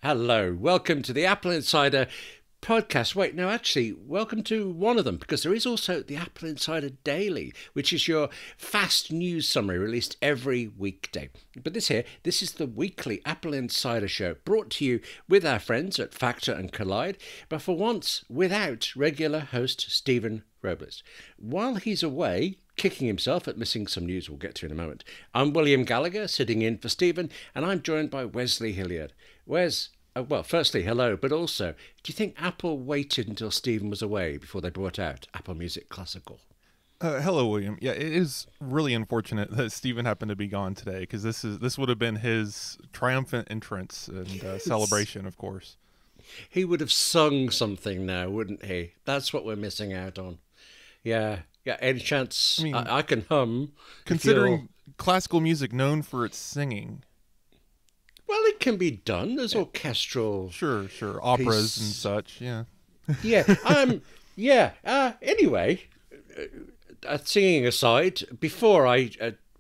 Hello, welcome to the Apple Insider podcast. Wait, no, actually, welcome to one of them because there is also the Apple Insider Daily, which is your fast news summary released every weekday. But this is the weekly Apple Insider show brought to you with our friends at Factor and Collide, but for once without regular host Stephen Robles. While he's away, kicking himself at missing some news we'll get to in a moment, I'm William Gallagher, sitting in for Stephen, and I'm joined by Wesley Hilliard. Wes, well, firstly, hello, but also, do you think Apple waited until Stephen was away before they brought out Apple Music Classical? Hello, William. Yeah, it is really unfortunate that Stephen happened to be gone today because this would have been his triumphant entrance and celebration, of course. He would have sung something now, wouldn't he? That's what we're missing out on. Yeah. Any chance I mean, I can hum? Considering classical music known for its singing. Well, it can be done as orchestral. Sure. Operas and such, yeah. Anyway, singing aside, before I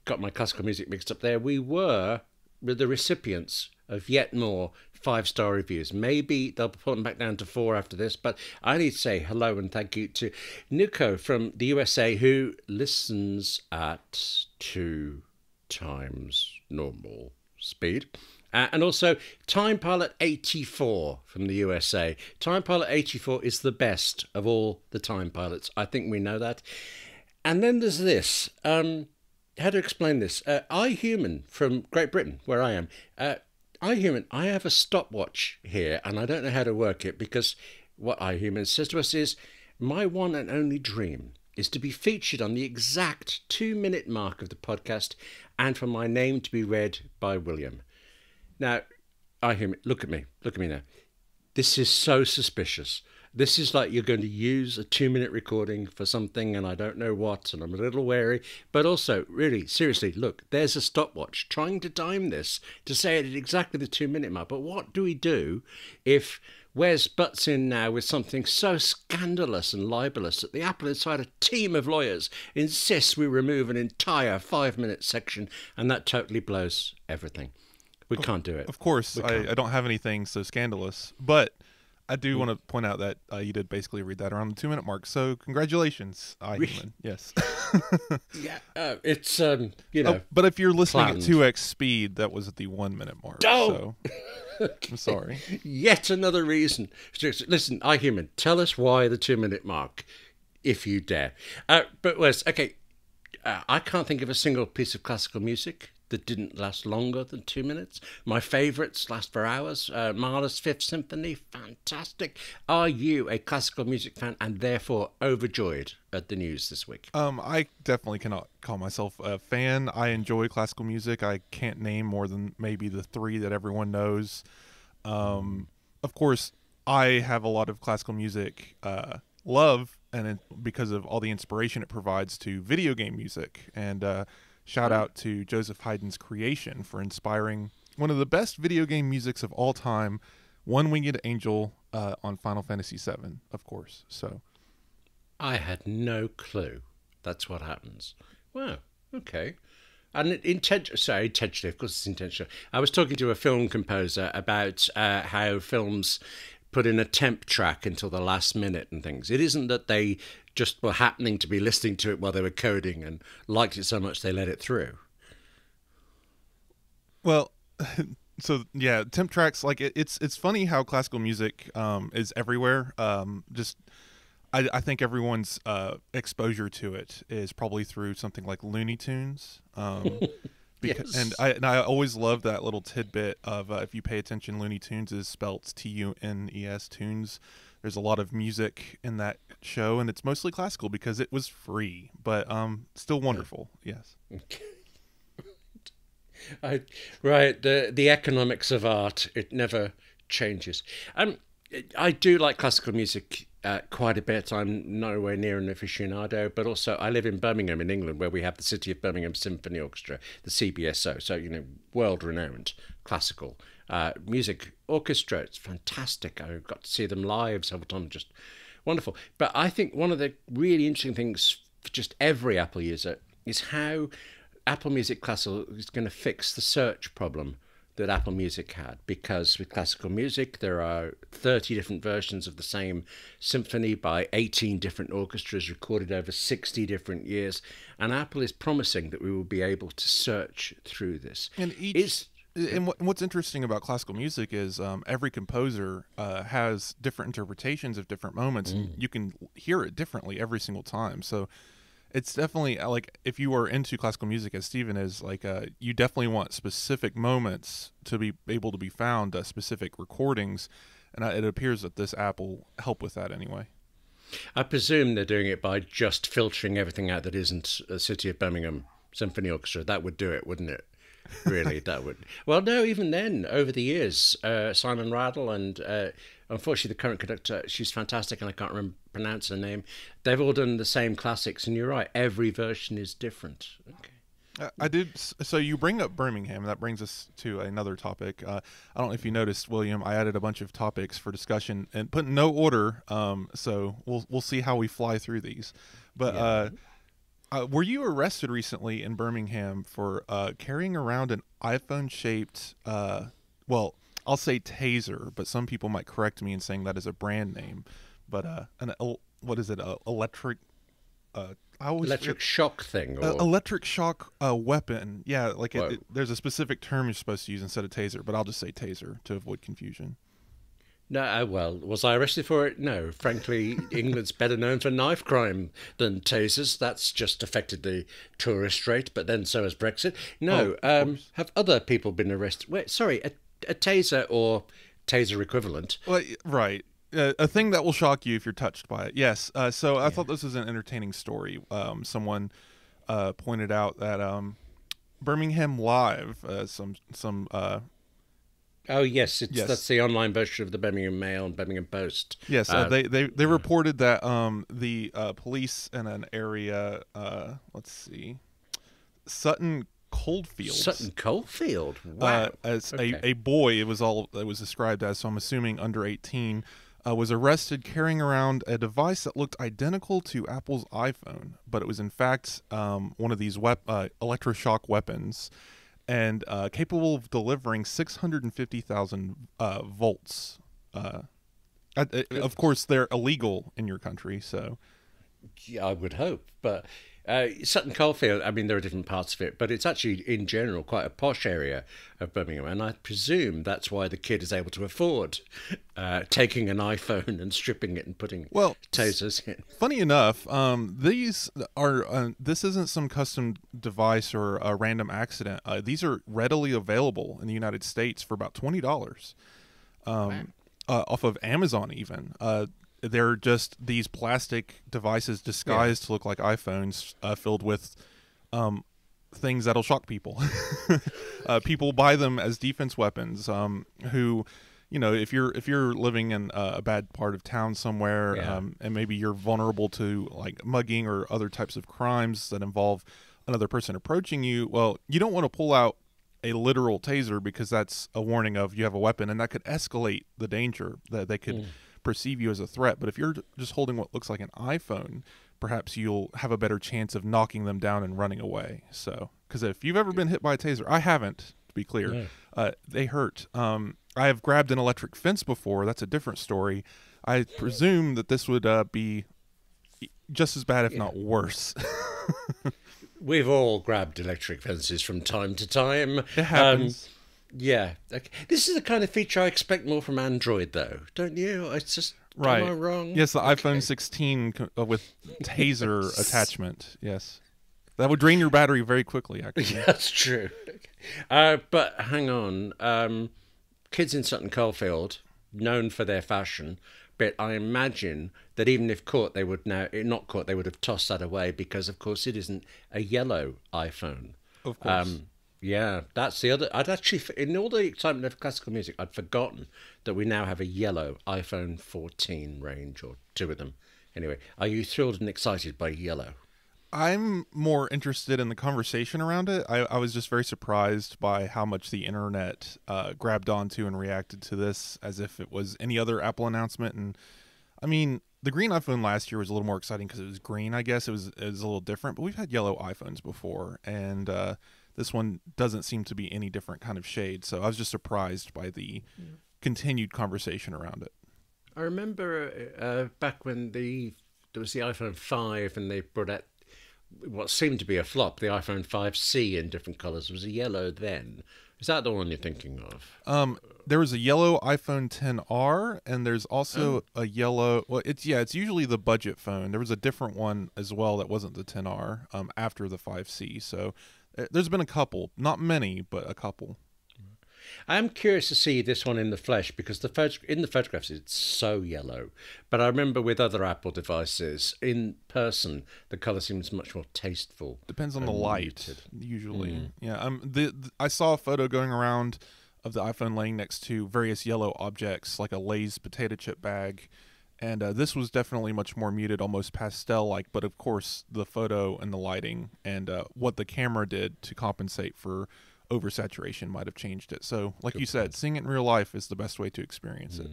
got my classical music mixed up there, we were the recipients of yet more 5-star reviews. Maybe they'll put them back down to 4 after this, but I need to say hello and thank you to Nuko from the USA, who listens at 2 times normal speed. And also Time Pilot 84 from the USA. Time Pilot 84 is the best of all the Time Pilots. I think we know that. And then there's this. How to explain this? iHuman from Great Britain, where I am. iHuman, I have a stopwatch here, and I don't know how to work it because what iHuman says to us is, my one and only dream is to be featured on the exact 2-minute mark of the podcast and for my name to be read by William. Now, iHuman, look at me now. This is so suspicious. This is like you're going to use a 2-minute recording for something and I don't know what, and I'm a little wary. But also, really, seriously, look, there's a stopwatch trying to time this to say it at exactly the 2-minute mark. But what do we do if Wes butts in now with something so scandalous and libelous that the Apple Insider team of lawyers insists we remove an entire 5-minute section, and that totally blows everything? We can't do it. Of course, I don't have anything so scandalous, but I do want to point out that you did basically read that around the 2-minute mark. So congratulations, iHuman. Yes. Yeah, it's you know. But if you're listening planned. at 2x speed, that was at the 1-minute mark. Oh! So I'm sorry. Yet another reason. Listen, iHuman, tell us why the 2-minute mark, if you dare. But Wes, okay, I can't think of a single piece of classical music that didn't last longer than 2 minutes. My favourites last for hours. Mahler's Fifth Symphony, fantastic. Are you a classical music fan and therefore overjoyed at the news this week? I definitely cannot call myself a fan. I enjoy classical music. I can't name more than maybe the 3 that everyone knows. Of course, I have a lot of classical music love, and because of all the inspiration it provides to video game music. And shout out to Joseph Haydn's creation for inspiring one of the best video game musics of all time, One Winged Angel on Final Fantasy VII, of course. So, I had no clue that's what happens. Wow, okay. And intentionally, of course it's intentional. I was talking to a film composer about how films put in a temp track until the last minute and things. It isn't that they just were happening to be listening to it while they were coding and liked it so much they let it through. Well, so yeah, temp tracks, like it's funny how classical music is everywhere. I think everyone's exposure to it is probably through something like Looney Tunes. Yes. And I always love that little tidbit of if you pay attention, Looney Tunes is spelt Tunes, tunes. There's a lot of music in that show, and it's mostly classical because it was free, but still wonderful. Yes. Right. The economics of art, it never changes. I do like classical music quite a bit. I'm nowhere near an aficionado, but also I live in Birmingham in England, where we have the City of Birmingham Symphony Orchestra, the CBSO. So, world-renowned classical music orchestra. It's fantastic. I got to see them live several times, just wonderful. But I think one of the really interesting things for just every Apple user is how Apple Music Classical is going to fix the search problem that Apple Music had, because with classical music there are 30 different versions of the same symphony by 18 different orchestras recorded over 60 different years, and Apple is promising that we will be able to search through this. And what's interesting about classical music is every composer has different interpretations of different moments, and you can hear it differently every single time. So it's definitely like, if you are into classical music, as Steven is, like, you definitely want specific moments to be able to be found, specific recordings, and it appears that this app will help with that anyway. I presume they're doing it by just filtering everything out that isn't a City of Birmingham Symphony Orchestra. That would do it, wouldn't it? Really, that would. Well, no, even then, over the years, Simon Rattle and unfortunately the current conductor, she's fantastic, and I can't pronounce her name. They've all done the same classics, and you're right, every version is different. Okay. I did. So you bring up Birmingham. That brings us to another topic. I don't know if you noticed, William. I added a bunch of topics for discussion and put in no order. So we'll see how we fly through these. But were you arrested recently in Birmingham for carrying around an iPhone-shaped, well, I'll say taser, but some people might correct me in saying that is a brand name. But what is it? Electric. Electric shock thing. Or... electric shock weapon. Yeah, like there's a specific term you're supposed to use instead of taser, but I'll just say taser to avoid confusion. No, well, was I arrested for it? No. Frankly, England's better known for knife crime than tasers. That's just affected the tourist rate, but then so has Brexit. No, have other people been arrested? Wait, sorry, a taser or taser equivalent? Well, right. A thing that will shock you if you're touched by it. Yes. So I thought this was an entertaining story. Someone pointed out that Birmingham Live, some oh yes, that's the online version of the Birmingham Mail and Birmingham Post. Yes, they reported that the police in an area, let's see, Sutton Coldfield. Wow. As a boy, it was described as. So I'm assuming under 18, was arrested carrying around a device that looked identical to Apple's iPhone, but it was in fact one of these electroshock weapons, and capable of delivering 650,000 volts. Of course, they're illegal in your country, so... Yeah, I would hope, but Sutton Coldfield, I mean, there are different parts of it, but it's actually, in general, quite a posh area of Birmingham, and I presume that's why the kid is able to afford taking an iPhone and stripping it and putting tasers in. Funny enough, these are this isn't some custom device or a random accident. These are readily available in the United States for about $20 off of Amazon even. They're just these plastic devices disguised to look like iPhones, filled with things that'll shock people. People buy them as defense weapons. Who, you know, if you're living in a bad part of town somewhere, and maybe you're vulnerable to like mugging or other types of crimes that involve another person approaching you, well, you don't want to pull out a literal taser because that's a warning of you have a weapon, and that could escalate the danger that they could. Perceive you as a threat. But if you're just holding what looks like an iPhone, perhaps you'll have a better chance of knocking them down and running away. So, because if you've ever been hit by a taser, I haven't, to be clear, they hurt. I have grabbed an electric fence before. That's a different story. I presume that this would be just as bad, if not worse. We've all grabbed electric fences from time to time. It happens. Yeah. Okay. This is the kind of feature I expect more from Android, though, don't you? It's just, right. Am I wrong? Yes, the iPhone 16 with taser attachment. Yes. That would drain your battery very quickly, actually. Yeah, that's true. But hang on. Kids in Sutton Coldfield, known for their fashion, but I imagine that even if caught, they would have tossed that away because, of course, it isn't a yellow iPhone. Of course. Yeah, that's the other. I'd actually, in all the excitement of classical music, I'd forgotten that we now have a yellow iPhone 14 range, or two of them. Anyway, are you thrilled and excited by yellow? I'm more interested in the conversation around it. I was just very surprised by how much the internet grabbed onto and reacted to this as if it was any other Apple announcement. And I mean, the green iPhone last year was a little more exciting because it was green. I guess it was a little different, but we've had yellow iPhones before, and This one doesn't seem to be any different kind of shade. So I was just surprised by the continued conversation around it. I remember back when there was the iPhone 5 and they brought out what seemed to be a flop, the iPhone 5C in different colours. It was a yellow then. Is that the one you're thinking of? There was a yellow iPhone XR, and there's also a yellow. Well, it's usually the budget phone. There was a different one as well that wasn't the XR after the 5C. So there's been a couple, not many, but a couple. I'm curious to see this one in the flesh because in the photographs it's so yellow. But I remember with other Apple devices, in person, the colour seems much more tasteful. Depends on the light, usually. Yeah. I saw a photo going around of the iPhone laying next to various yellow objects, like a Lay's potato chip bag. And this was definitely much more muted, almost pastel-like. But of course, the photo and the lighting and what the camera did to compensate for oversaturation might have changed it. So, like you said, seeing it in real life is the best way to experience it.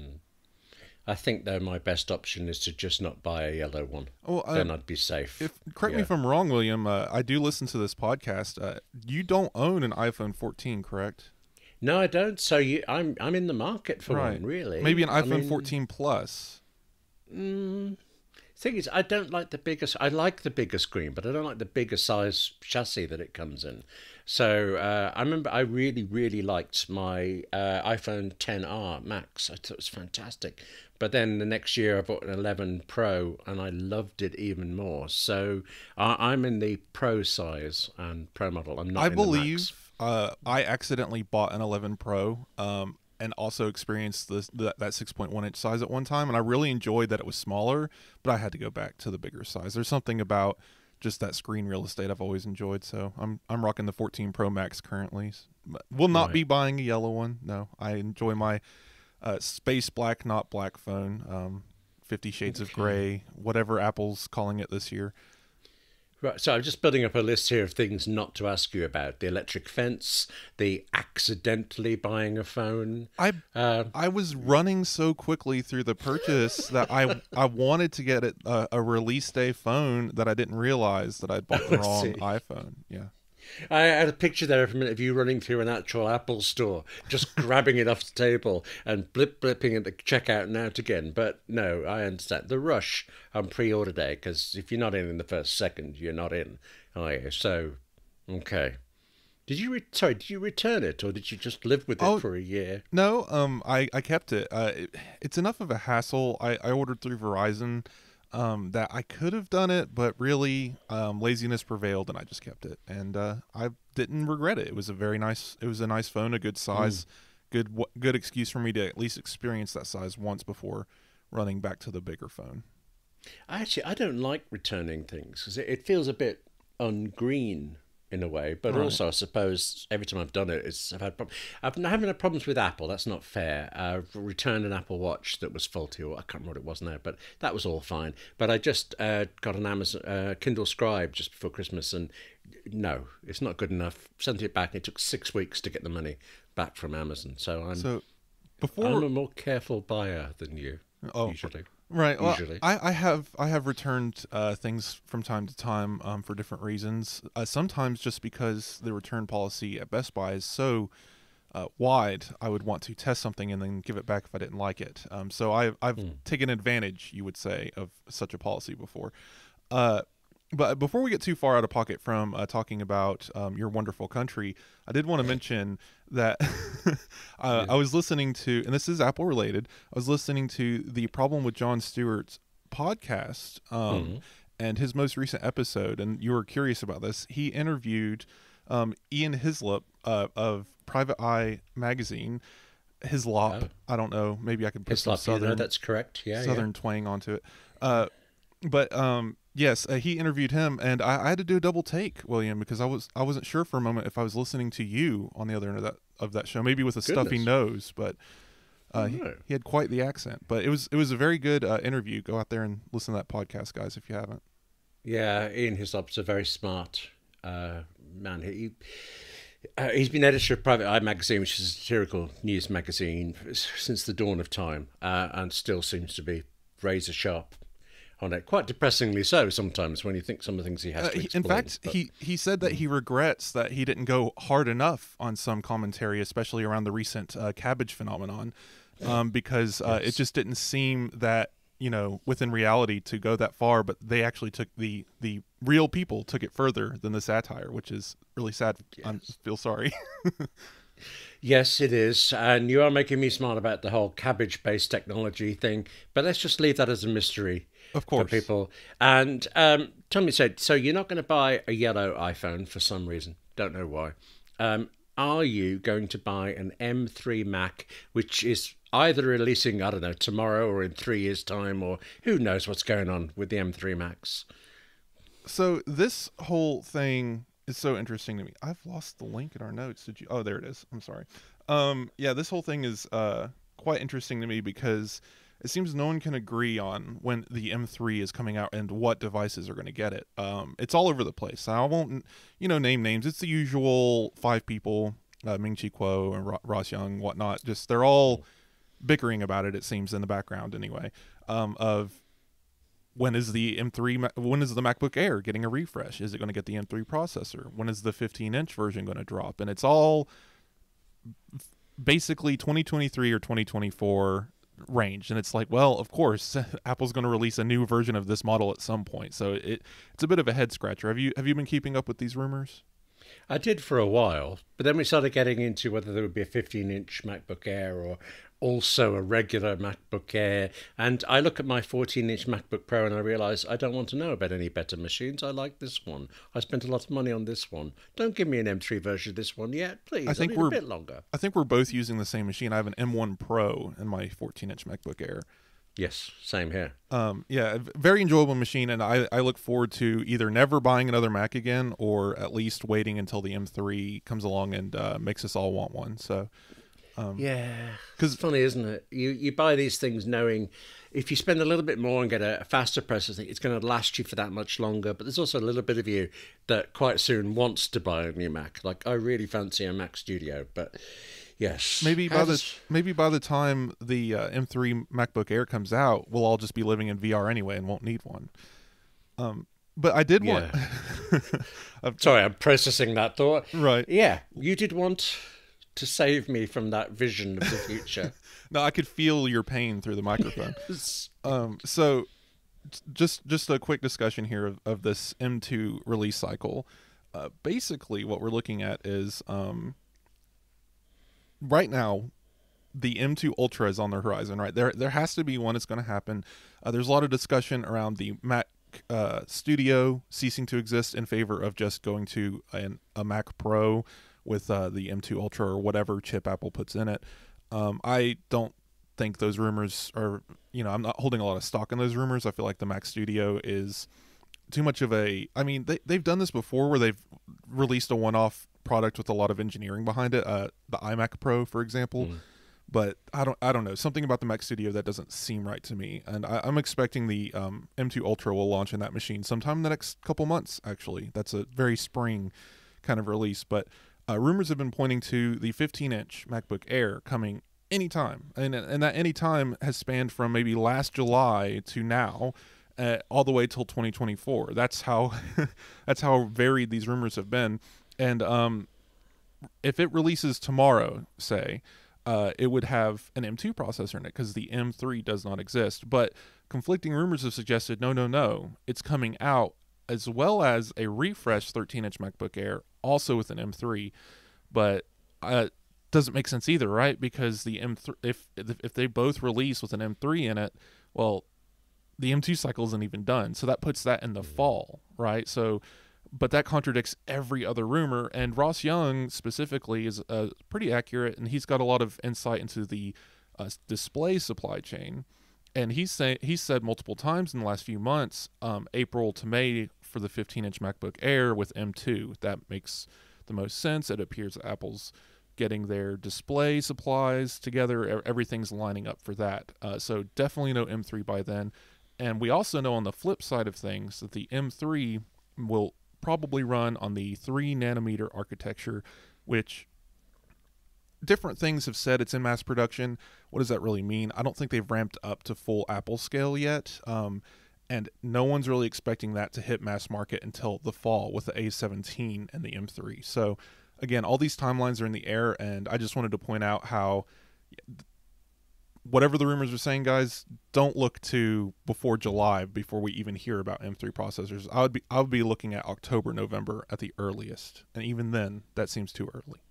I think, though, my best option is to just not buy a yellow one. Well, then I'd be safe. Correct me if I'm wrong, William. I do listen to this podcast. You don't own an iPhone 14, correct? No, I don't. So I'm in the market for one, really. Maybe an iPhone 14 Plus. Thing is, I don't like the biggest. I like the bigger screen, but I don't like the bigger size chassis that it comes in. So I remember I really, really liked my iPhone XR Max. I thought it was fantastic. But then the next year I bought an 11 Pro and I loved it even more. So I'm in the Pro size and Pro model. I'm not in the Max. I accidentally bought an 11 Pro and also experienced that 6.1 inch size at one time, and I really enjoyed that it was smaller, but I had to go back to the bigger size. There's something about just that screen real estate I've always enjoyed, so I'm rocking the 14 Pro Max currently. Will not be buying a yellow one. No, I enjoy my space black, not black phone. 50 Shades of Grey, whatever Apple's calling it this year. Right, so I'm just building up a list here of things not to ask you about: the electric fence, the accidentally buying a phone. I was running so quickly through the purchase that I wanted to get it a release day phone that I didn't realize that I'd bought the wrong iPhone. Yeah. I had a picture there of a minute of you running through an actual Apple store, just grabbing it off the table and blipping at the checkout and out again. But no, I understand the rush on pre-order day, because if you're not in the first second, you're not in. Oh yeah, so okay. Did you return it, or did you just live with it for a year? No, I kept it. It's enough of a hassle. I ordered through Verizon. That I could have done it, but really laziness prevailed, and I just kept it. And I didn't regret it. It was a nice phone, a good size, good excuse for me to at least experience that size once before running back to the bigger phone. I don't like returning things because it feels a bit ungreen in a way, but also I suppose every time I've done it, I've had problems. I've not having problems with Apple. That's not fair. I've returned an Apple Watch that was faulty, or I can't remember what it was now, but that was all fine. But I just got an Amazon Kindle Scribe just before Christmas, and no, it's not good enough. Sent it back. It took 6 weeks to get the money back from Amazon. So I'm a more careful buyer than you usually. Right. Well, I have returned things from time to time for different reasons. Sometimes just because the return policy at Best Buy is so wide, I would want to test something and then give it back if I didn't like it. So I've taken advantage, you would say, of such a policy before. But before we get too far out of pocket from talking about your wonderful country, I did want to mention that I was listening to, and this is Apple related, I was listening to the Problem with Jon Stewart's podcast and his most recent episode, and you were curious about this. He interviewed Ian Hislop of Private Eye magazine. Hislop, I don't know, maybe I could put some southern, that's correct. Southern twang onto it. Yes, he interviewed him, and I had to do a double take, William, because I wasn't sure for a moment if I was listening to you on the other end of that show, maybe with a stuffy nose, but he had quite the accent. But it was a very good interview. Go out there and listen to that podcast, guys, if you haven't. Yeah, Ian Hislop's a very smart man. He's been editor of Private Eye magazine, which is a satirical news magazine, since the dawn of time, and still seems to be razor sharp on it. Quite depressingly so sometimes when you think some of the things he has to explain. In fact, he said that he regrets that he didn't go hard enough on some commentary, especially around the recent cabbage phenomenon, because it just didn't seem that, within reality to go that far. But they actually took the real people took it further than the satire, which is really sad. Yes. I feel sorry. Yes, it is. And you are making me smart about the whole cabbage-based technology thing. But let's just leave that as a mystery Of for course. people. And Tommy said, so you're not going to buy a yellow iPhone for some reason. Don't know why. Are you going to buy an M3 Mac, which is either releasing, I don't know, tomorrow or in 3 years' time, or who knows what's going on with the M3 Macs? So this whole thing is so interesting to me. I've lost the link in our notes. Did you? Oh, there it is. I'm sorry. Yeah, this whole thing is quite interesting to me because it seems no one can agree on when the M3 is coming out and what devices are going to get it. It's all over the place. I won't, name names. It's the usual 5 people, Ming-Chi Kuo and Ross Young, whatnot. Just they're all bickering about it. It seems in the background anyway. Of when is the MacBook Air getting a refresh? Is it going to get the M3 processor? When is the 15-inch version going to drop? And it's all basically 2023 or 2024 range. And it's like, well, of course, Apple's going to release a new version of this model at some point. So it's a bit of a head scratcher. Have you been keeping up with these rumors? I did for a while, but then we started getting into whether there would be a 15-inch MacBook Air or also a regular MacBook Air. And I look at my 14-inch MacBook Pro and I realize I don't want to know about any better machines. I like this one. I spent a lot of money on this one. Don't give me an M3 version of this one yet, please. I need a bit longer. I think we're both using the same machine. I have an M1 Pro in my 14-inch MacBook Air. Yes, same here. Yeah, very enjoyable machine, and I look forward to either never buying another Mac again or at least waiting until the M3 comes along and makes us all want one. So, yeah, because it's funny, isn't it? You buy these things knowing if you spend a little bit more and get a faster processor, it's going to last you for that much longer. But there's also a little bit of you that quite soon wants to buy a new Mac. Like I really fancy a Mac Studio, but yes, maybe by the time the M3 MacBook Air comes out, we'll all just be living in VR anyway and won't need one. But I did want. Sorry, I'm processing that thought. Right. Yeah, you did want to save me from that vision of the future. No, I could feel your pain through the microphone. So, just a quick discussion here of this M2 release cycle. Basically, what we're looking at is right now, the M2 Ultra is on the horizon. Right there has to be one that's going to happen. There's a lot of discussion around the Mac Studio ceasing to exist in favor of just going to a Mac Pro with the M2 Ultra or whatever chip Apple puts in it. I don't think those rumors are, I'm not holding a lot of stock in those rumors. I feel like the Mac Studio is too much of a, they've done this before where they've released a one-off product with a lot of engineering behind it. The iMac Pro, for example. But I don't know, something about the Mac Studio that doesn't seem right to me. And I'm expecting the M2 Ultra will launch in that machine sometime in the next couple months, actually. That's a very spring kind of release. But rumors have been pointing to the 15-inch MacBook Air coming anytime. And that anytime has spanned from maybe last July to now, all the way till 2024. That's how that's how varied these rumors have been. And if it releases tomorrow, say, it would have an M2 processor in it because the M3 does not exist. But conflicting rumors have suggested, no, it's coming out as well as a refreshed 13-inch MacBook Air, also with an M3. But doesn't make sense either, right? Because the M3, if they both release with an M3 in it, well, the M2 cycle isn't even done. So that puts that in the fall, right? So, but that contradicts every other rumor. And Ross Young specifically is pretty accurate, and he's got a lot of insight into the display supply chain. And he's said multiple times in the last few months, April to May for the 15-inch MacBook Air with M2. That makes the most sense. It appears that Apple's getting their display supplies together. Everything's lining up for that. So definitely no M3 by then. And we also know on the flip side of things that the M3 will probably run on the 3-nanometer architecture, which different things have said it's in mass production. What does that really mean? I don't think they've ramped up to full Apple scale yet. and no one's really expecting that to hit mass market until the fall with the A17 and the M3. So again, all these timelines are in the air, and I just wanted to point out how whatever the rumors are saying, guys, don't look to before July before we even hear about M3 processors. I would be looking at October, November at the earliest, and even then, that seems too early.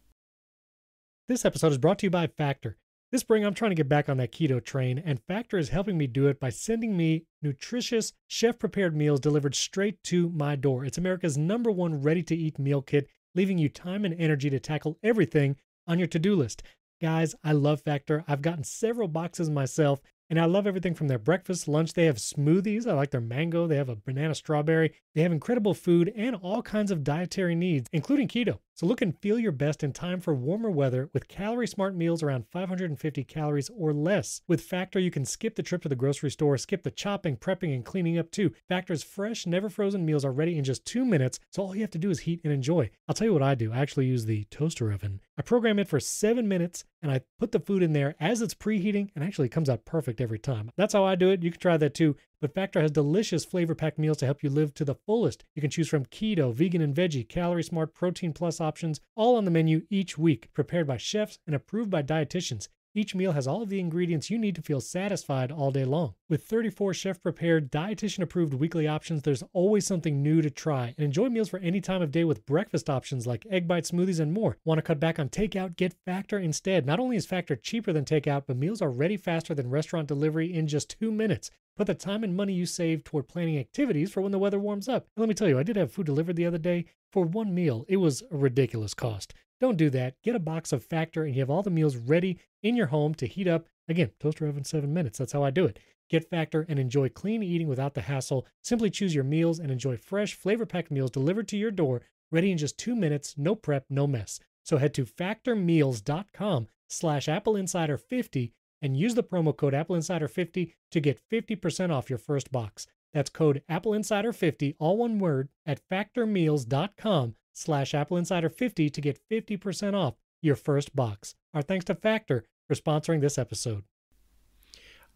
This episode is brought to you by Factor. This spring, I'm trying to get back on that keto train, and Factor is helping me do it by sending me nutritious, chef-prepared meals delivered straight to my door. It's America's #1 ready-to-eat meal kit, leaving you time and energy to tackle everything on your to-do list. Guys, I love Factor. I've gotten several boxes myself, and I love everything from their breakfast, lunch. They have smoothies. I like their mango. They have a banana strawberry. They have incredible food and all kinds of dietary needs, including keto. So look and feel your best in time for warmer weather with calorie-smart meals around 550 calories or less. With Factor, you can skip the trip to the grocery store, skip the chopping, prepping, and cleaning up too. Factor's fresh, never-frozen meals are ready in just 2 minutes, so all you have to do is heat and enjoy. I'll tell you what I do. I actually use the toaster oven. I program it for 7 minutes, and I put the food in there as it's preheating, and actually it comes out perfect every time. That's how I do it. You can try that too. But Factor has delicious flavor-packed meals to help you live to the fullest. You can choose from keto, vegan and veggie, calorie-smart, protein plus options, all on the menu each week, prepared by chefs and approved by dietitians. Each meal has all of the ingredients you need to feel satisfied all day long. With 34 chef-prepared, dietitian-approved weekly options, there's always something new to try. And enjoy meals for any time of day with breakfast options like egg bite smoothies and more. Want to cut back on takeout? Get Factor instead. Not only is Factor cheaper than takeout, but meals are ready faster than restaurant delivery in just 2 minutes. Put the time and money you save toward planning activities for when the weather warms up. And let me tell you, I did have food delivered the other day. For one meal, it was a ridiculous cost. Don't do that. Get a box of Factor and you have all the meals ready in your home to heat up. Again, toaster oven 7 minutes. That's how I do it. Get Factor and enjoy clean eating without the hassle. Simply choose your meals and enjoy fresh, flavor-packed meals delivered to your door, ready in just 2 minutes. No prep, no mess. So head to factormeals.com/AppleInsider50 and use the promo code AppleInsider50 to get 50% off your first box. That's code AppleInsider50, all one word, at factormeals.com/AppleInsider50 to get 50% off your first box. Our thanks to Factor for sponsoring this episode.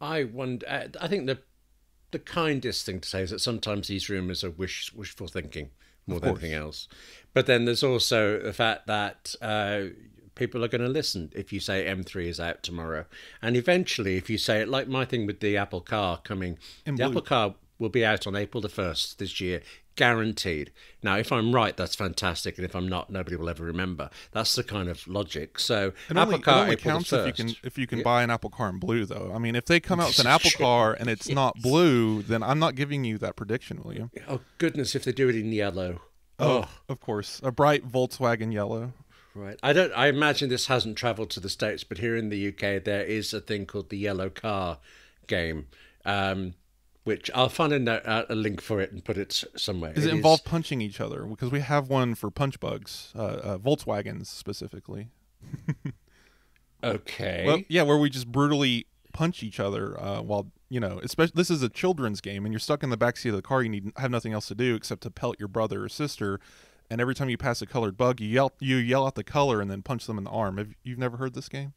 I think the kindest thing to say is that sometimes these rumors are wishful thinking more than anything else. But then there's also the fact that people are going to listen if you say M3 is out tomorrow. And eventually, if you say it, like my thing with the Apple car coming, the Apple car will be out on April the 1st this year, guaranteed. Now, if I'm right, that's fantastic. And if I'm not, nobody will ever remember. That's the kind of logic. So Apple car only counts if you can buy an Apple car in blue, though. I mean, if they come out with an Apple car and it's not blue, then I'm not giving you that prediction, William. Oh, goodness, if they do it in yellow. Oh, of course. A bright Volkswagen yellow. Right. I imagine this hasn't travelled to the States, but here in the UK there is a thing called the yellow car game, which I'll find a link for it and put it somewhere. Does it involve punching each other? Because we have one for punch bugs, Volkswagens specifically. Okay. Well, yeah, where we just brutally punch each other while, especially this is a children's game and you're stuck in the backseat of the car. You have nothing else to do except to pelt your brother or sister. And every time you pass a colored bug, you yell out the color and then punch them in the arm. You've never heard this game?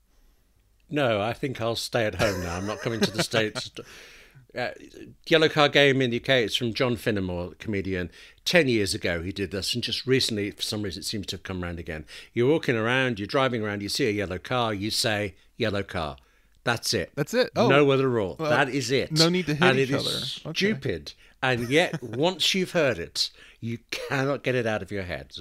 No, I think I'll stay at home now. I'm not coming to the States. Yellow car game in the UK, it's from John Finnemore, comedian. 10 years ago he did this, and just recently, for some reason, it seems to have come around again. You're walking around, you're driving around, you see a yellow car, you say, yellow car. That's it. That's it. Oh. No other rule. Well, that is it. No need to hit each other. And it is stupid. And yet, once you've heard it, you cannot get it out of your head.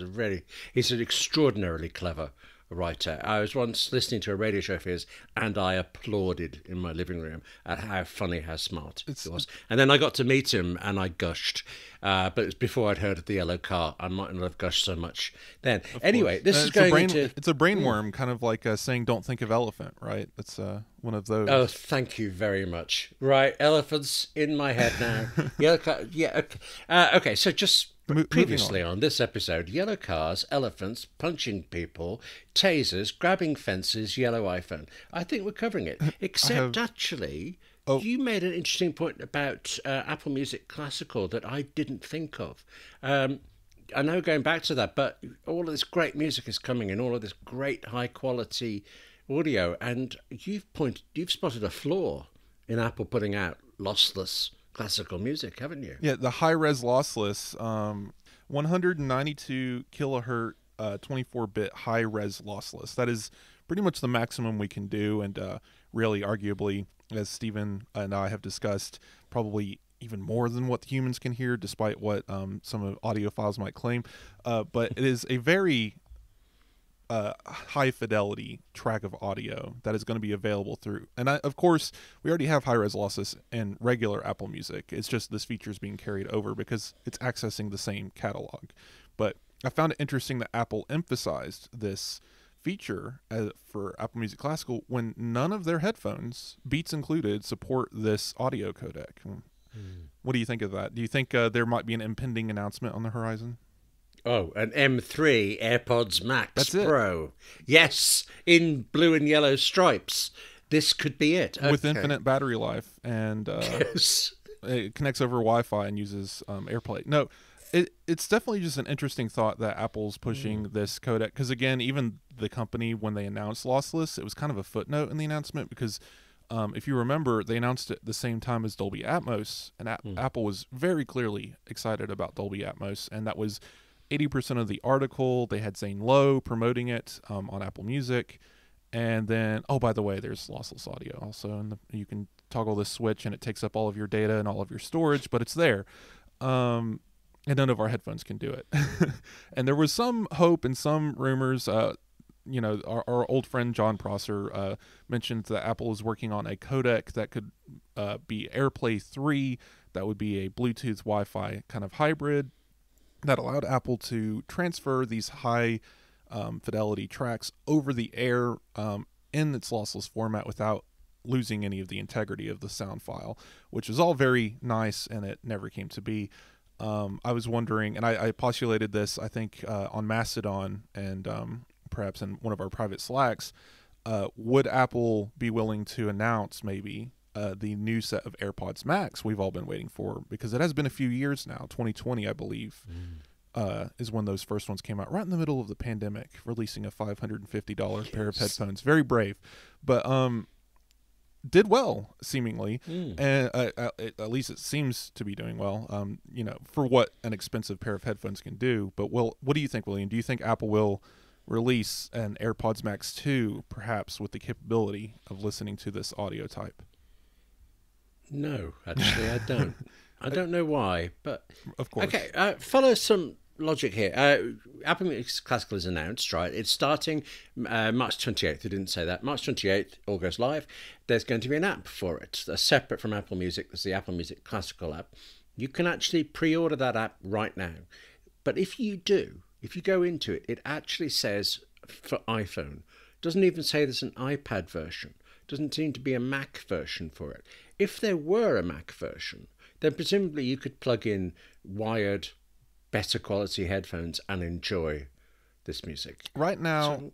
It's an extraordinarily clever writer. I was once listening to a radio show of his, and I applauded in my living room at how funny, how smart it was. And then I got to meet him, and I gushed. But it was before I'd heard of the yellow car. I might not have gushed so much then. Anyway, this is going into... It's a brainworm, kind of like saying "Don't think of elephant," right? It's one of those. Oh, thank you very much. Right, elephants in my head now. Yellow car. Yeah. Okay. Okay. So just previously on this episode, yellow cars, elephants, punching people, tasers, grabbing fences, yellow iPhone. I think we're covering it. Except actually, you made an interesting point about Apple Music Classical that I didn't think of. I know going back to that, but all of this great music is coming in, all of this great high quality audio, and you've spotted a flaw in Apple putting out lossless classical music, haven't you? Yeah, the high-res lossless, 192 kilohertz, 24-bit high-res lossless. That is pretty much the maximum we can do, and really, arguably, as Stephen and I have discussed, probably even more than what humans can hear, despite what some of audiophiles might claim. But it is a very high fidelity track of audio that is going to be available through, and of course we already have high-res lossless in regular Apple Music. It's just this feature is being carried over because it's accessing the same catalog. But I found it interesting that Apple emphasized this feature for Apple Music Classical when none of their headphones, Beats included, support this audio codec. What do you think of that? Do you think there might be an impending announcement on the horizon? Oh, an M3 AirPods Max That's it. Pro. Yes, in blue and yellow stripes. This could be it. With Okay. infinite battery life, and Yes. it connects over Wi-Fi and uses AirPlay. No, it's definitely just an interesting thought that Apple's pushing this codec, because again, even the company, when they announced lossless, it was kind of a footnote in the announcement, because if you remember, they announced it the same time as Dolby Atmos, and Apple was very clearly excited about Dolby Atmos, and that was 80% of the article. They had Zane Lowe promoting it on Apple Music. And then, oh, by the way, there's lossless audio also. And you can toggle this switch and it takes up all of your data and all of your storage, but it's there. And none of our headphones can do it. And there was some hope and some rumors. Our old friend John Prosser mentioned that Apple is working on a codec that could be AirPlay 3. That would be a Bluetooth Wi-Fi kind of hybrid that allowed Apple to transfer these high fidelity tracks over the air in its lossless format without losing any of the integrity of the sound file, which is all very nice, and it never came to be. I was wondering, and I postulated this, I think, on Mastodon and perhaps in one of our private Slacks, would Apple be willing to announce maybe the new set of AirPods Max we've all been waiting for, because it has been a few years now. 2020, I believe, is when those first ones came out, right in the middle of the pandemic, releasing a $550 pair of headphones. Very brave, but did well, seemingly, and at least it seems to be doing well, for what an expensive pair of headphones can do. But what do you think, William? Do you think Apple will release an AirPods Max 2, perhaps with the capability of listening to this audio type? No, actually, I don't. I don't know why, but Of course. Okay, follow some logic here. Apple Music Classical is announced, right? It's starting March 28th. I didn't say that. March 28th, all goes live. There's going to be an app for it, separate from Apple Music. There's the Apple Music Classical app. You can actually pre-order that app right now. But if you go into it, it actually says for iPhone. It doesn't even say there's an iPad version. It doesn't seem to be a Mac version for it. If there were a Mac version, then presumably you could plug in wired, better quality headphones and enjoy this music. Right now,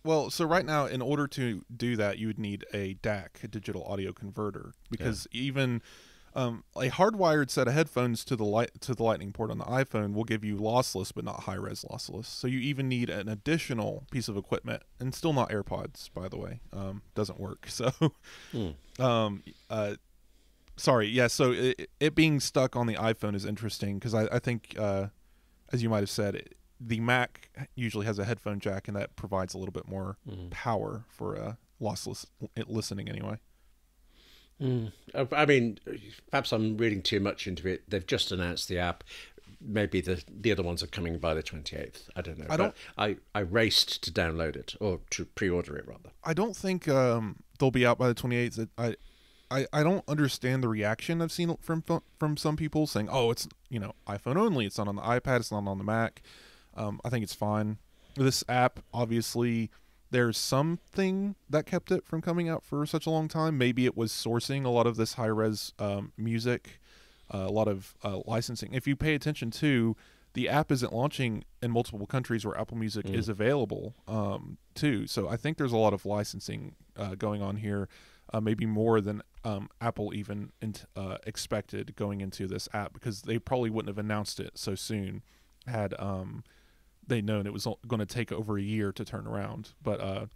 right now, in order to do that, you would need a DAC, a digital audio converter, because even a hardwired set of headphones to the Lightning port on the iPhone will give you lossless, but not high-res lossless. So you even need an additional piece of equipment, and still not AirPods, by the way. Doesn't work. So, sorry. Yeah. So it being stuck on the iPhone is interesting, because I think, as you might have said, the Mac usually has a headphone jack, and that provides a little bit more power for lossless listening anyway. I mean, perhaps I'm reading too much into it. They've just announced the app. Maybe the other ones are coming by the 28th. I don't know. I raced to download it, or to pre-order it, rather. I don't think they'll be out by the 28th. I don't understand the reaction I've seen from some people saying, oh, it's iPhone only. It's not on the iPad. It's not on the Mac. I think it's fine. This app, obviously, there's something that kept it from coming out for such a long time. Maybe it was sourcing a lot of this high-res music, a lot of licensing. If you pay attention to, the app isn't launching in multiple countries where Apple Music is available too. So I think there's a lot of licensing going on here, maybe more than Apple even expected going into this app, because they probably wouldn't have announced it so soon had they known it was going to take over a year to turn around. But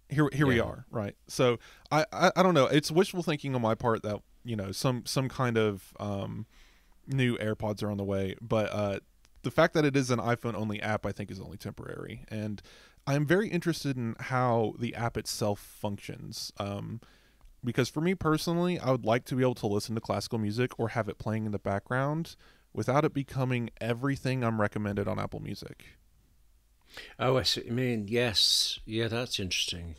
here we are, right? So I don't know. It's wishful thinking on my part that some kind of new AirPods are on the way. But the fact that it is an iPhone only app, I think, is only temporary. And I'm very interested in how the app itself functions. Because for me personally, I would like to be able to listen to classical music or have it playing in the background without it becoming everything I'm recommended on Apple Music. Oh, I see what you mean. Yes. Yeah, that's interesting.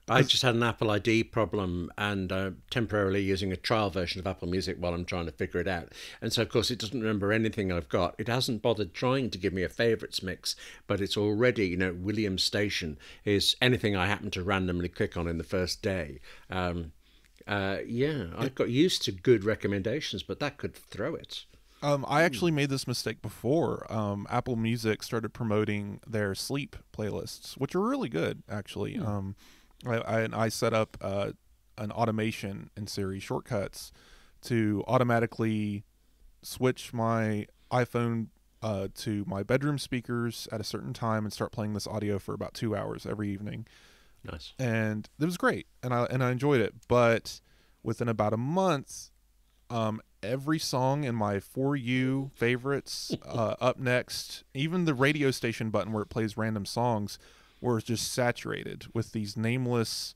I just had an Apple ID problem and temporarily using a trial version of Apple Music while I'm trying to figure it out. And so, of course, it doesn't remember anything I've got. It hasn't bothered trying to give me a favourites mix, but it's already, William Station is anything I happen to randomly click on in the first day. Yeah, I got used to good recommendations, but that could throw it. I actually made this mistake before. Apple Music started promoting their sleep playlists, which are really good, actually. I set up an automation in Siri shortcuts to automatically switch my iPhone to my bedroom speakers at a certain time and start playing this audio for about 2 hours every evening. Nice. And it was great, and I enjoyed it. But within about a month, every song in my For You favorites, up next, even the radio station button where it plays random songs, were just saturated with these nameless